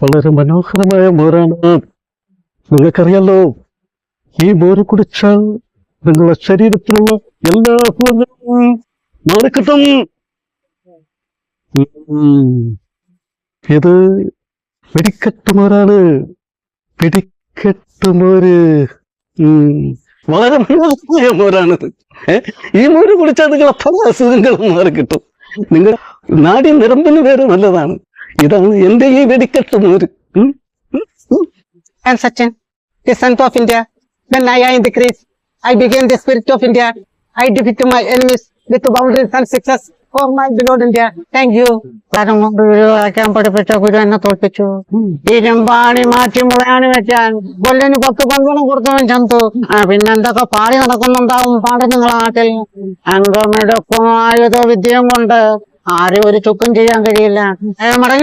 വളരെ മനോഹരമായ മോരാണ്. നിങ്ങൾക്കറിയാലോ, ഈ മോര് കുടിച്ചാൽ നിങ്ങളുടെ ശരീരത്തിലുള്ള എല്ലാ അസുഖങ്ങളും മാറിക്കിട്ടും. ഇത് വെടിക്കെട്ട് മോരാണ്. വെടിക്കെട്ട് മോര് വളരെ മനോഹരമായ മോരാണിത്. ഈ മോര് കുടിച്ചാൽ നിങ്ങളെ പല അസുഖങ്ങളും മാറിക്കിട്ടും. നിങ്ങൾ നാടി നിരമ്പിന് പേര് നല്ലതാണ്. ഇതാണ് എന്റെ ഈ വെടിക്കെട്ട് മോര്. And Sachin, the son of India, when I am in the crease, I became the spirit of India. I defeated my enemies with boundaries and success for my beloved India. Thank you. വായിക്കാൻ പഠിപ്പിച്ച ഗുരു എന്നെ തോൽപ്പിച്ചു. ഇരുമ്പാണി മാറ്റി മുളയാണി വെച്ചാൻ കൊല്ലന് 10 പന്ത്രണ്ട് കൊടുത്തവൻ ചന്തു. പിന്നെന്തൊക്കെ പാടി നടക്കുന്നുണ്ടാവും പാടി നിങ്ങളെ നാട്ടിൽ. അംഗമെടുക്കും ആയുധ വിദ്യയും കൊണ്ട് ആരും ഒരു ചുക്കും ചെയ്യാൻ കഴിയില്ല. മടങ്ങി